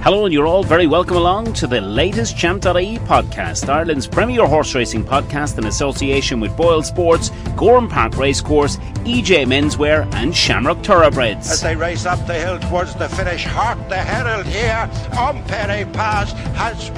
Hello, and you're all very welcome along to the latest Champ.ie podcast, Ireland's premier horse racing podcast in association with Boyle Sports, Gorham Park Racecourse, EJ Menswear and Shamrock Thoroughbreds. As they race up the hill towards the finish, Hark the Herald here on Perry Pass has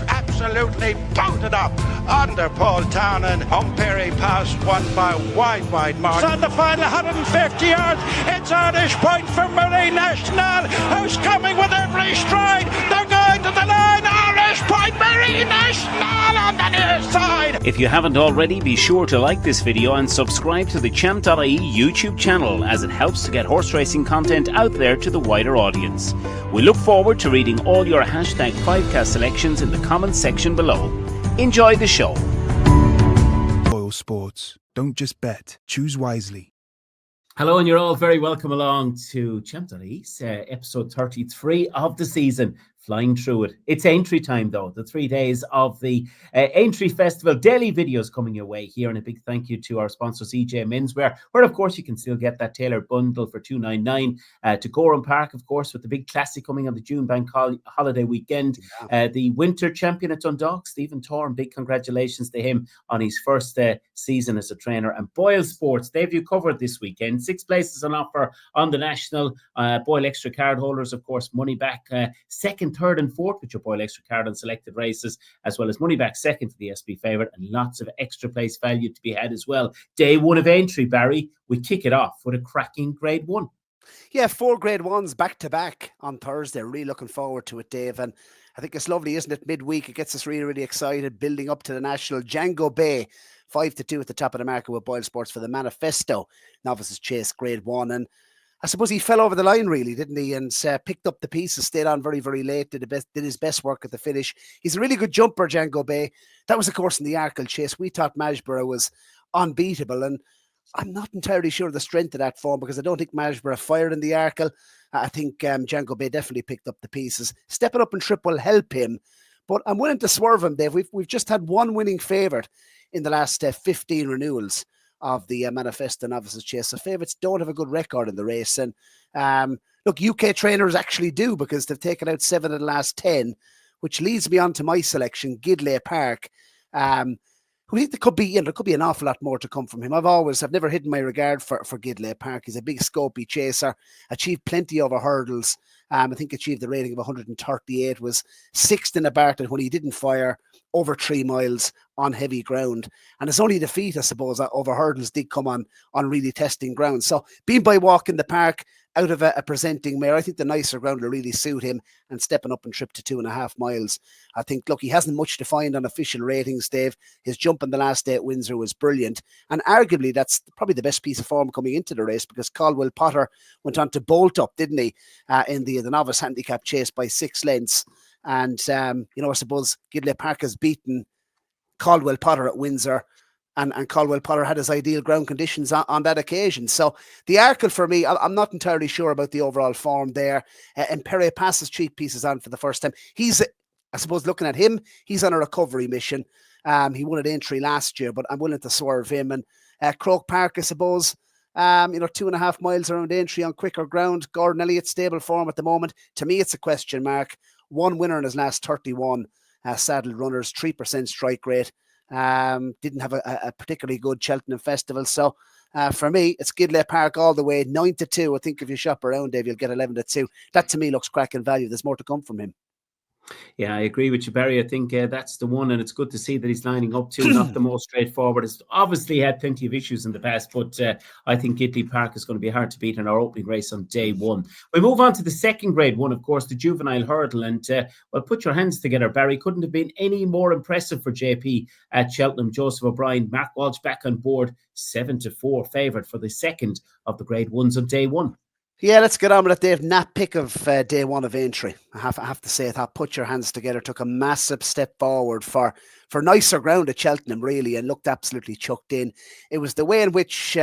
absolutely bolted up under Paul Townend. On Perry Pass won by wide margin. On the final 150 yards, it's Irish point for Marie National, who's coming with every stride. They're going to the line. Irish point, Marie National on the near side. If you haven't already, be sure to like this video and subscribe to the Champ.ie YouTube channel, as it helps to get horse racing content out there to the wider audience. We look forward to reading all your hashtag 5cast selections in the comments section below. Enjoy the show. Boyle Sports. Don't just bet, choose wisely. Hello, and you're all very welcome along to Champ.ie's episode 33 of the season. Flying through it. It's Aintree time, though. The 3 days of the Aintree Festival. Daily videos coming your way here. And a big thank you to our sponsors, EJ Menswear, where, of course, you can still get that tailored bundle for $2.99. To Gorham Park, of course, with the big classic coming on the June bank holiday weekend. The winter champion at Dundalk, Stephen Torn. Big congratulations to him on his first season as a trainer. And Boyle Sports, they've you covered this weekend. 6 places on offer on the national. Boyle Extra card holders, of course, money back second, third and fourth with your Boyle Extra card on selected races, as well as money back second to the SB favourite, and lots of extra place value to be had as well. Day one of Aintree, Barry, we kick it off with a cracking Grade 1. Yeah, 4 Grade 1s back to back on Thursday. Really looking forward to it, Dave. And I think it's lovely, isn't it? Midweek, it gets us really, really excited, building up to the national. Django Bay, 5-2 at the top of the market with Boyle Sports for the Manifesto Novices Chase Grade 1. And I suppose he fell over the line, really, didn't he? And picked up the pieces, stayed on very, very late, did his best work at the finish. He's a really good jumper, Django Bay. That was, of course, in the Arkle Chase. We thought Majborough was unbeatable, and I'm not entirely sure of the strength of that form, because I don't think Majborough fired in the Arkle. I think Django Bay definitely picked up the pieces. Stepping up and trip will help him, but I'm willing to swerve him, Dave. We've just had one winning favourite in the last 15 renewals of the Manifesto Novices Chase. So favourites don't have a good record in the race. And look, UK trainers actually do, because they've taken out 7 of the last 10, which leads me on to my selection, Gidley Park. Who I think there could be an awful lot more to come from him. I've never hidden my regard for Gidley Park. He's a big scopy chaser, achieved plenty over hurdles. I think achieved the rating of 138, was 6th in a Bartlett when he didn't fire over 3 miles on heavy ground. And his only defeat, I suppose, over hurdles did come on really testing ground. So being by walk in the park out of a presenting mare, I think the nicer ground will really suit him, and stepping up and trip to 2.5 miles. I think, look, he hasn't much to find on official ratings, Dave. His jump in the last day at Windsor was brilliant. And arguably, that's probably the best piece of form coming into the race, because Caldwell Potter went on to bolt up, didn't he, in the novice handicap chase by 6 lengths. And, I suppose Gidley Park has beaten Caldwell Potter at Windsor, and Caldwell Potter had his ideal ground conditions on that occasion. So the Arkle, for me, I'm not entirely sure about the overall form there. And Perry passes 3 pieces on for the first time. He's, I suppose, looking at him, he's on a recovery mission. He won at Aintree last year, but I'm willing to swerve him. And Croke Park, I suppose, 2.5 miles around Aintree on quicker ground. Gordon Elliott's stable form at the moment. To me, it's a question mark. 1 winner in his last 31 saddled runners, 3% strike rate. Didn't have a particularly good Cheltenham Festival. So for me, it's Gidley Park all the way, 9-2. I think if you shop around, Dave, you'll get 11-2. That to me looks cracking value. There's more to come from him. Yeah, I agree with you, Barry. I think that's the one, and it's good to see that he's lining up to not the most straightforward. It's obviously had plenty of issues in the past, but I think Gidley Park is going to be hard to beat in our opening race on day 1. We move on to the second Grade 1, of course, the Juvenile Hurdle, and well, put your hands together, Barry. Couldn't have been any more impressive for JP at Cheltenham. Joseph O'Brien, Mark Walsh back on board, 7-4 favourite for the second of the Grade 1s on day 1. Yeah, let's get on with it, Dave. Nat pick of day 1 of Aintree. I have to say that Put Your Hands Together took a massive step forward for nicer ground at Cheltenham, really, and looked absolutely chucked in. It was the way in which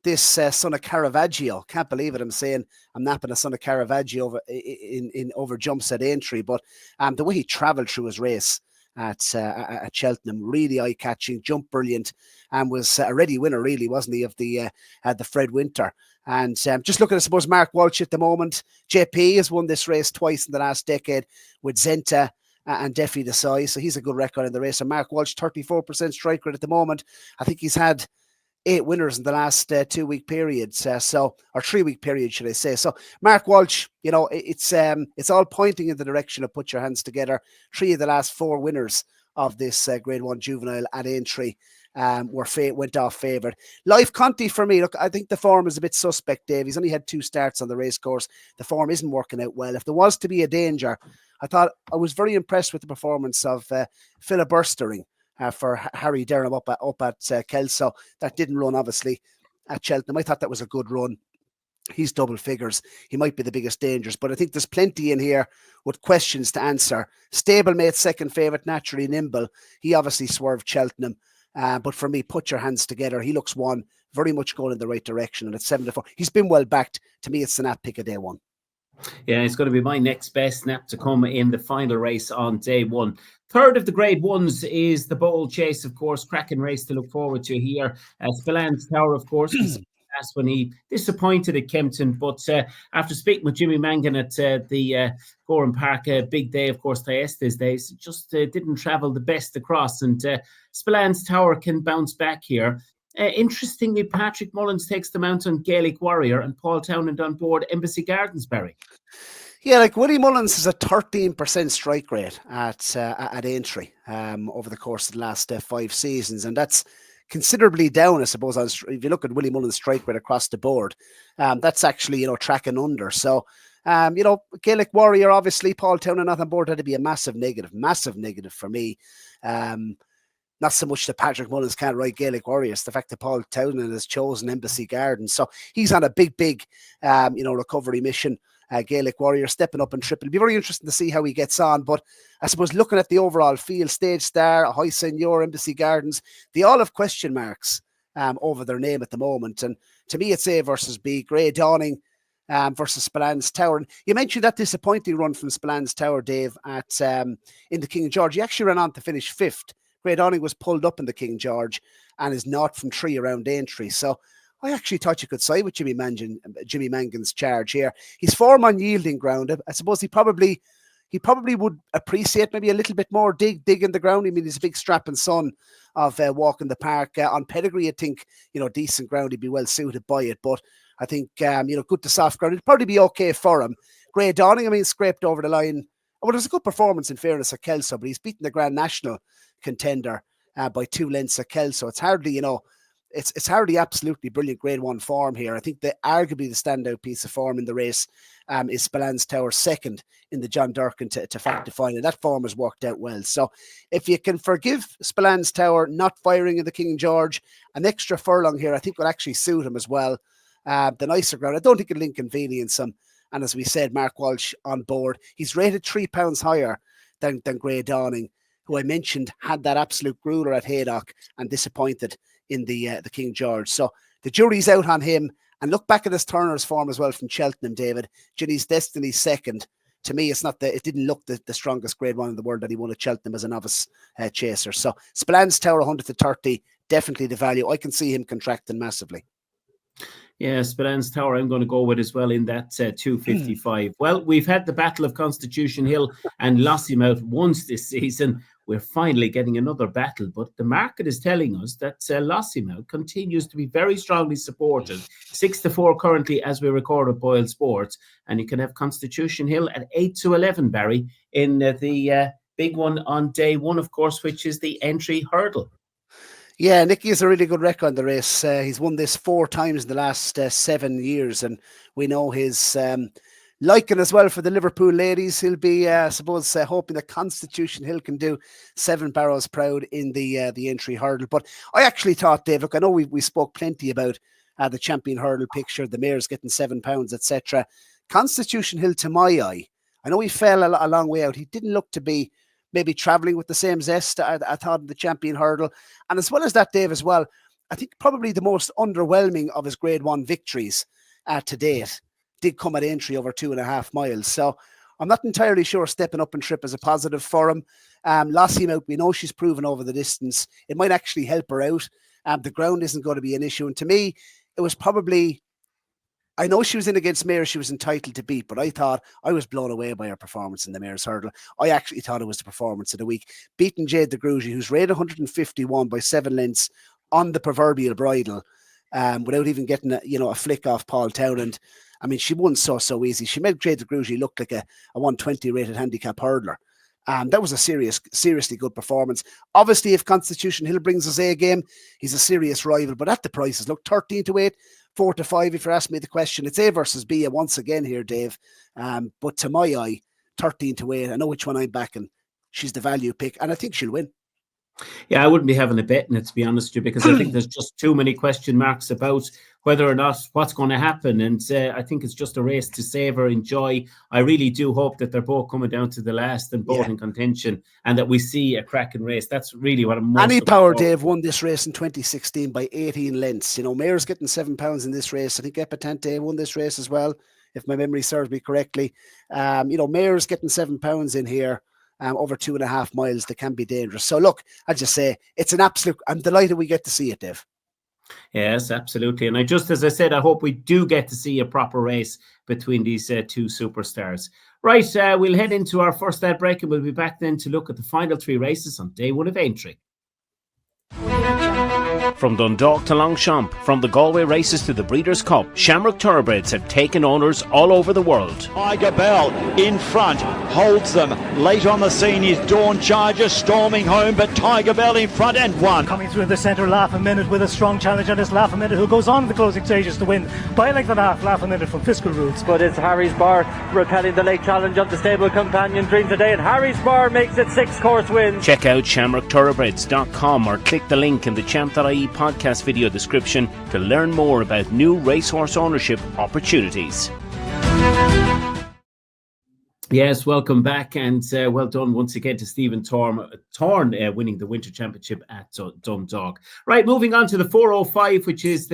this son of Caravaggio, can't believe it, I'm saying I'm napping a son of Caravaggio over jumps at Aintree, but the way he travelled through his race at Cheltenham, really eye-catching, jumped brilliant, and was a ready winner, really, wasn't he, of the Fred Winter. And just looking at, I suppose, Mark Walsh at the moment, JP has won this race twice in the last decade with Zenta and Defi Desai. So he's a good record in the race. And Mark Walsh, 34% strike rate at the moment. I think he's had 8 winners in the last 2-week periods, or 3-week period, should I say. So Mark Walsh, it's all pointing in the direction of put your hands together. 3 of the last 4 winners of this Grade 1 Juvenile at Aintree went off favoured. Life Conti for me, look, I think the form is a bit suspect, Dave. He's only had 2 starts on the race course. The form isn't working out well. If there was to be a danger, I was very impressed with the performance of Filiburstering for Harry Derham up at Kelso. That didn't run, obviously, at Cheltenham. I thought that was a good run. He's double figures. He might be the biggest dangers, but I think there's plenty in here with questions to answer. Stablemate, second favourite, Naturally Nimble. He obviously swerved Cheltenham. But for me, put your hands together. He looks one, very much going in the right direction. And at 7-4, he's been well backed. To me, it's the nap pick of day one. Yeah, it's going to be my next best nap to come in the final race on day one. Third of the Grade 1s is the Bold Chase, of course. Cracking race to look forward to here. Spillane Tower, of course, was last when he disappointed at Kempton. But after speaking with Jimmy Mangan at the Gorham Park, big day, of course, Thyestes days, just didn't travel the best across. And Spillane's Tower can bounce back here. Interestingly, Patrick Mullins takes the mount on Gaelic Warrior and Paul Townend on board Embassy Gardens, Barry. Yeah, like Willie Mullins has a 13% strike rate at Aintree over the course of the last 5 seasons. And that's considerably down, I suppose. If you look at Willie Mullins' strike rate across the board, that's actually, tracking under. So, Gaelic Warrior, obviously, Paul Townend not on board, had to be a massive negative for me. Not so much that Patrick Mullins can't ride Gaelic Warriors, the fact that Paul Townend has chosen Embassy Gardens. So he's on a big, recovery mission. Gaelic Warrior stepping up and triple. It'll be very interesting to see how he gets on. But I suppose looking at the overall field, Stage Star, High Senior, Embassy Gardens, they all have question marks over their name at the moment. And to me, it's A versus B. Grey Dawning versus Spillane's Tower. And you mentioned that disappointing run from Spillane's Tower, Dave, at in the King George. He actually ran on to finish 5th. Grey Dawning was pulled up in the King George and is 0 from 3 around Aintree. So I actually thought you could side with Jimmy Mangan's charge here. His form on yielding ground, I suppose he probably would appreciate maybe a little bit more dig in the ground. I mean, he's a big strapping son of walking the park. On pedigree, I think, decent ground, he'd be well suited by it. But I think, good to soft ground, it'd probably be okay for him. Grey Dawning, I mean, scraped over the line. Well, it was a good performance in fairness at Kelso, but he's beaten the Grand National contender by 2 lengths at Kelso. It's hardly, it's hardly absolutely brilliant Grade 1 form here. I think arguably the standout piece of form in the race is Spillane's Tower, second in the John Durkin to fact final. That form has worked out well. So if you can forgive Spillane's Tower not firing in the King George, an extra furlong here I think will actually suit him as well. The nicer ground, I don't think it'll inconvenience him. And as we said, Mark Walsh on board. He's rated £3 higher than Grey Dawning, who I mentioned had that absolute grueler at Haydock and disappointed in the King George. So the jury's out on him. And look back at his Turner's form as well from Cheltenham, David. Ginny's Destiny second. To me, it didn't look the strongest Grade 1 in the world that he won at Cheltenham as a novice chaser. So Spillane's Tower 100 to 30, definitely the value. I can see him contracting massively. Yeah, Spillane's Tower I'm going to go with as well in that 255. Well, we've had the Battle of Constitution Hill and Lossiemouth once this season. We're finally getting another battle, but the market is telling us that Lossiemouth continues to be very strongly supported. 6-4 currently as we record at Boyle Sports, and you can have Constitution Hill at 8-11, Barry, in the big one on day one, of course, which is the Aintree Hurdle. Yeah, Nicky has a really good record in the race. He's won this 4 times in the last 7 years, and we know his liking as well for the Liverpool ladies. He'll be, I suppose, hoping that Constitution Hill can do 7 barrows proud in the Aintree Hurdle. But I actually thought, Dave, look, I know we spoke plenty about the champion hurdle picture, the mares getting £7, etc. Constitution Hill, to my eye, I know he fell a long way out. He didn't look to be maybe travelling with the same zest I thought in the champion hurdle. And as well as that, Dave, as well, I think probably the most underwhelming of his Grade 1 victories to date did come at Aintree over 2.5 miles. So I'm not entirely sure stepping up and trip is a positive for him. Lossiemouth, we know she's proven over the distance. It might actually help her out. The ground isn't going to be an issue. And to me, it was probably I know she was in against Mares she was entitled to beat, but I thought I was blown away by her performance in the Mares Hurdle. I actually thought it was the performance of the week. Beating Jade de Grugy, who's rated 151 by 7 lengths on the proverbial bridle, without even getting a flick off Paul Townend. I mean, she won so easy. She made Jade de Grugy look like a 120 rated handicap hurdler. That was a seriously good performance. Obviously, if Constitution Hill brings his A game, he's a serious rival. But at the prices, look, 13-8, 4-5. If you're asking me the question, it's A versus B once again here, Dave. But to my eye, 13-8. I know which one I'm backing. She's the value pick, and I think she'll win. Yeah, I wouldn't be having a bet in it, to be honest with you, because I think there's just too many question marks about whether or not what's going to happen. And I think it's just a race to savour, enjoy. I really do hope that they're both coming down to the last and both in contention, and that we see a cracking race. That's really what I'm most Annie Power, Dave, won this race in 2016 by 18 lengths. Mayor's getting £7 in this race. I think Epatante won this race as well, if my memory serves me correctly. Mayor's getting £7 in here. Over 2.5 miles, they can be dangerous. So look, I just say it's an absolute. I'm delighted we get to see it, Dave. Yes, absolutely. And as I said, I hope we do get to see a proper race between these two superstars. Right, we'll head into our first ad break, and we'll be back then to look at the final 3 races on day 1 of Aintree. From Dundalk to Longchamp, from the Galway races to the Breeders' Cup, Shamrock Thoroughbreds have taken owners all over the world. Tiger Bell in front, holds them. Late on the scene is Dawn Charger storming home, but Tiger Bell in front and won. Coming through the centre, Laugh a Minute with a strong challenge on this Laugh a Minute, who goes on in the closing stages to win by a length and a half. Laugh a Minute from Fiscal Roots. But it's Harry's Bar repelling the late challenge of the stable companion Dream Today, and Harry's Bar makes it 6-course wins. Check out shamrockthoroughbreds.com or click the link in the Champ.ie podcast video description to learn more about new racehorse ownership opportunities. Yes, welcome back, and well done once again to Stephen Thorne winning the Winter Championship at Dundalk. Right, moving on to the 405, which is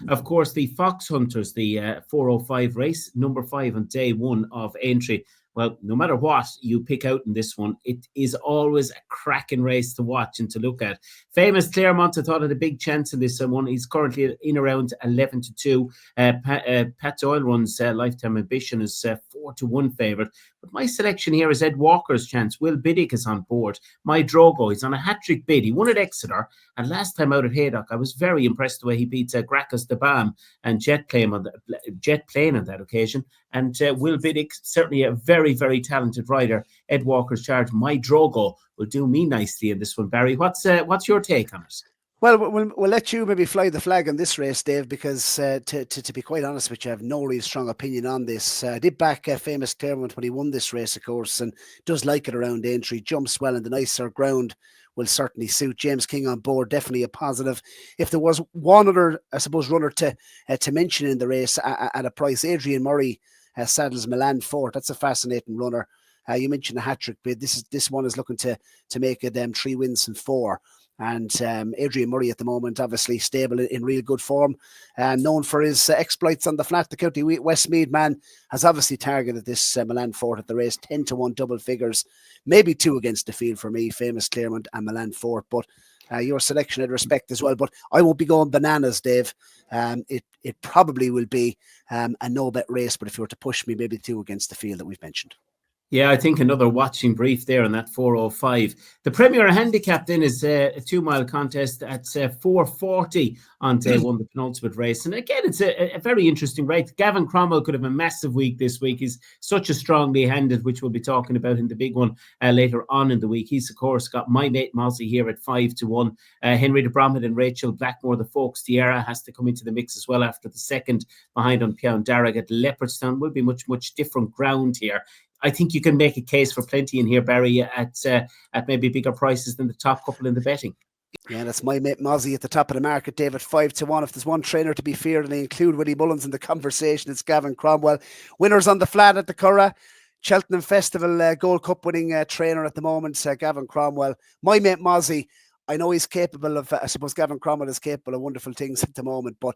of course, the Foxhunters, the 405 race, number 5 on day 1 of Aintree. Well, no matter what you pick out in this one, it is always a cracking race to watch and to look at. Famous Claremont, I thought, had a big chance in this one. He's currently in around 11-2. Pat Doyle runs Lifetime Ambition is 4-1 favourite. But my selection here is Ed Walker's chance. Will Biddick is on board. My Drogo, he's on a hat-trick bid. He won at Exeter. And last time out at Haydock, I was very impressed the way he beat Gracchus de Bam and Jet Plane on that occasion. And Will Biddick, certainly a very, very talented rider. Ed Walker's charge, My Drogo, will do me nicely in this one. Barry, what's your take on it? Well, we'll let you maybe fly the flag on this race, Dave, because to be quite honest with you, I have no really strong opinion on this. I did back Famous Claremont when he won this race, of course, and does like it around Aintree. Jumps well, and the nicer ground will certainly suit. James King on board, definitely a positive. If there was one other, I suppose, runner to mention in the race at a price, Adrian Murray saddles Milan Fort. That's a fascinating runner. You mentioned a hat-trick bid. This one is looking to make it 3 wins and 4. And Adrian Murray at the moment, obviously stable in real good form, known for his exploits on the flat. The County Westmeath man has obviously targeted this Milan Fort at the race, 10-1 double figures, maybe 2 against the field for me, Famous Claremont and Milan Fort. But your selection I'd respect as well. But I won't be going bananas, Dave. It probably will be a no-bet race, but if you were to push me, maybe 2 against the field that we've mentioned. Yeah, I think another watching brief there on that 405. The Premier Handicap then is a 2-mile contest at 440 on day 1, the penultimate race. And again, it's a very interesting race. Gavin Cromwell could have a massive week this week. He's such a strongly handed, which we'll be talking about in the big one later on in the week. He's, of course, got My Mate Mozzie here at 5-1. Henry de Bromhead and Rachel Blackmore, the Folks Tierra, has to come into the mix as well after the second behind on Pion Darragh at Leopardstown. Will be much, much different ground here. I think you can make a case for plenty in here, Barry, at maybe bigger prices than the top couple in the betting. Yeah, that's My Mate Mozzie at the top of the market, David, 5-1. If there's one trainer to be feared, and they include Willie Mullins in the conversation, it's Gavin Cromwell. Winners on the flat at the Curragh. Cheltenham Festival Gold Cup winning trainer at the moment, Gavin Cromwell. My Mate Mozzie, I know he's capable of, I suppose Gavin Cromwell is capable of wonderful things at the moment, but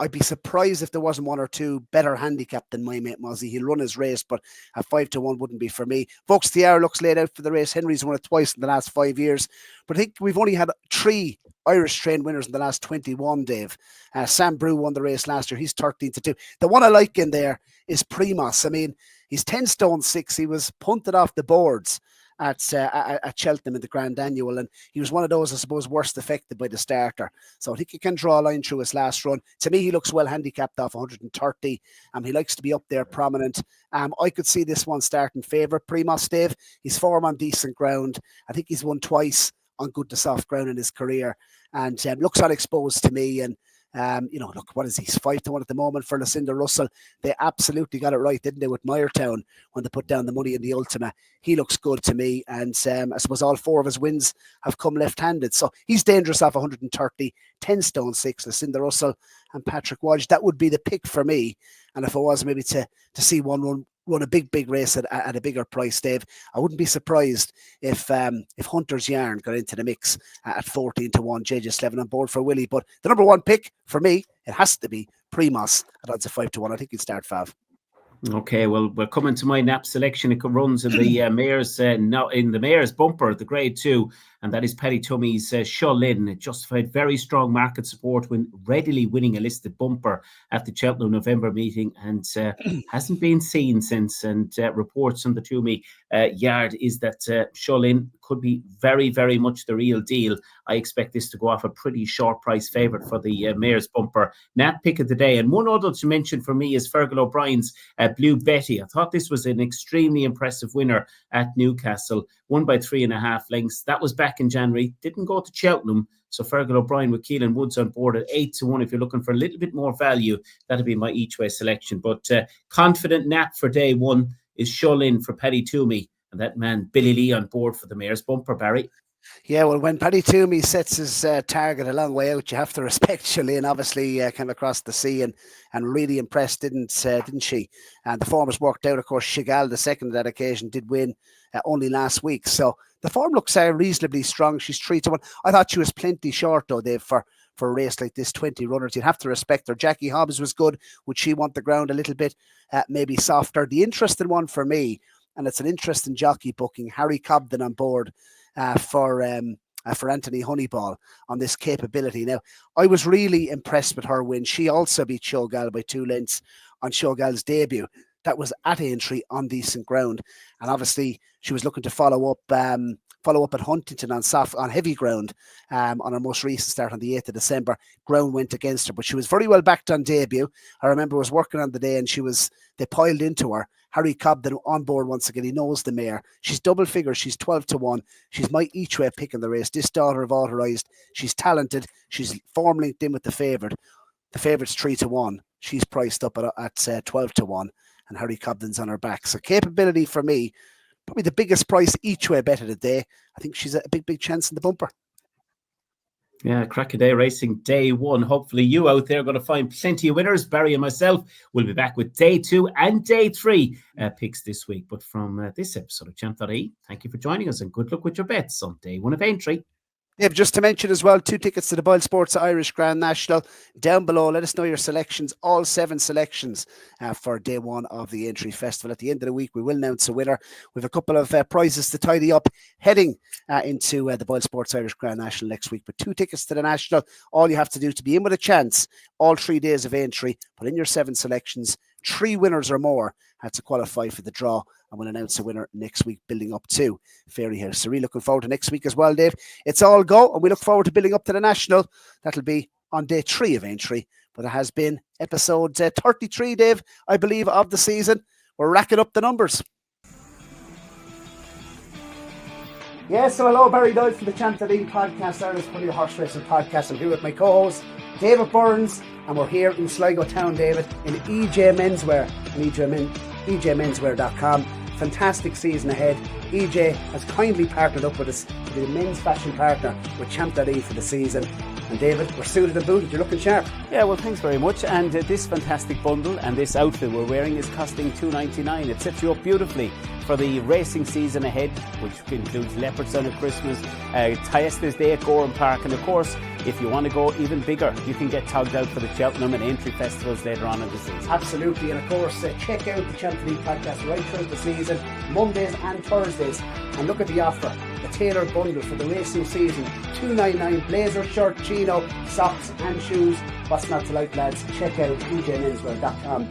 I'd be surprised if there wasn't one or two better handicap than my mate Mozzie. He'll run his race, but a 5-1 wouldn't be for me. Vaux Tiara looks laid out for the race. Henry's won it twice in the last 5 years. But I think we've only had 3 Irish trained winners in the last 21, Dave. Sam Brew won the race last year. He's 13-2. The one I like in there is Primas. I mean, he's 10 stone 6. He was punted off the boards at Cheltenham in the Grand Annual, and he was one of those, I suppose, worst affected by the starter. So I think he can draw a line through his last run. To me, he looks well handicapped off 130. He likes to be up there prominent. I could see this one starting favourite. Primas, Dave, he's form on decent ground. I think he's won twice on good to soft ground in his career, and looks unexposed to me. And look, what is he? He's 5-1 at the moment for Lucinda Russell. They absolutely got it right, didn't they, with Meyertown when they put down the money in the Ultima. He looks good to me, and I suppose all 4 of his wins have come left-handed. So he's dangerous off 130, 10 stone 6, Lucinda Russell and Patrick Walsh. That would be the pick for me. And if I was maybe to see one run a big race at a bigger price, Dave, I wouldn't be surprised if Hunter's Yarn got into the mix at 14-1, JJ Slevin on board for Willie. But the number 1 pick for me, it has to be Primas at odds of 5-1. I think he'd start Fav. Okay, well, we're coming to my nap selection. It runs in the mayor's in the mayor's bumper, the grade 2, and that is Paddy Tummy's Shullin. It justified very strong market support when readily winning a listed bumper at the Cheltenham November meeting, and hasn't been seen since. And reports on the Tummy yard is that Shullin could be very, very much the real deal. I expect this to go off a pretty short price favourite for the mayor's bumper. Nat pick of the day, and one other to mention for me is Fergal O'Brien's Blue Betty. I thought this was an extremely impressive winner at Newcastle, won by 3.5 lengths. That was back in January, didn't go to Cheltenham. So Fergal O'Brien with Keelan Woods on board at 8-1. If you're looking for a little bit more value, that'll be my each way selection. But confident nap for day 1 is Shullin for Paddy Toomey, and that man Billy Lee on board for the mayor's bumper, Barry. Yeah, well, when Paddy Toomey sets his target a long way out, you have to respect Shullin. Obviously, came across the sea and really impressed, didn't she? And the form has worked out. Of course, Chagall, the second of that occasion, did win only last week. So the form looks reasonably strong. She's 3-1. I thought she was plenty short, though, Dave, for a race like this, 20 runners. You'd have to respect her. Jackie Hobbs was good. Would she want the ground a little bit, maybe softer? The interesting one for me, and it's an interesting jockey booking, Harry Cobden on board for Anthony Honeyball on this capability. Now, I was really impressed with her win. She also beat Shogal by 2 lengths on Shogal's debut. That was at Aintree on decent ground, and obviously she was looking to follow up at Huntington on heavy ground on her most recent start on the 8th of December. Ground went against her, but she was very well backed on debut. I remember was working on the day, and they piled into her. Harry Cobden on board once again. He knows the mare. She's double figures. She's 12-1. She's my each way pick in the race. This daughter of Authorized. She's talented. She's form linked in with the favourite. The favourite's 3-1. She's priced up at 12-1, and Harry Cobden's on her back. So capability for me, probably the biggest price each way bet of the day. I think she's a big chance in the bumper. Yeah, crack a day racing day 1. Hopefully you out there are going to find plenty of winners. Barry and myself will be back with day 2 and day 3 picks this week. But from this episode of Champ.ie, thank you for joining us and good luck with your bets on day 1 of Aintree. Yeah, just to mention as well, 2 tickets to the Boyle Sports Irish Grand National. Down below, let us know your selections, all 7 selections for day 1 of the Aintree Festival. At the end of the week, we will announce a winner. We have a couple of prizes to tidy up heading into the Boyle Sports Irish Grand National next week. But 2 tickets to the National, all you have to do to be in with a chance, all 3 days of Aintree, put in your 7 selections, 3 winners or more to qualify for the draw, and we'll announce a winner next week, building up to Fairyhouse. So really looking forward to next week as well, Dave. It's all go, and we look forward to building up to the National. That'll be on day 3 of Aintree, but it has been episode 33, Dave, I believe, of the season. We're racking up the numbers. Yes, so hello, Barry Doyle from the Champ.ie podcast, Ireland's Pony Horse Racing podcast. I'm here with my co-host, David Burns, and we're here in Sligo Town, David, in EJ Menswear, and EJMenswear.com. Fantastic season ahead. EJ has kindly partnered up with us to be the men's fashion partner with Champ.ie for the season. And David, we're suited and booted. You're looking sharp. Yeah, well, thanks very much. And this fantastic bundle and this outfit we're wearing is costing $2.99. It sets you up beautifully for the racing season ahead, which includes Leopardstown at Christmas, Thyestes Day at Gorham Park, and of course, if you want to go even bigger, you can get togged out for the Cheltenham and Aintree festivals later on in the season. Absolutely, and of course, check out the Champ.ie podcast right throughout the season, Mondays and Thursdays, and look at the offer, the tailored bundle for the racing season, $2.99, blazer, shirt, chino, socks and shoes. What's not to like, lads? Check out djmenswear.com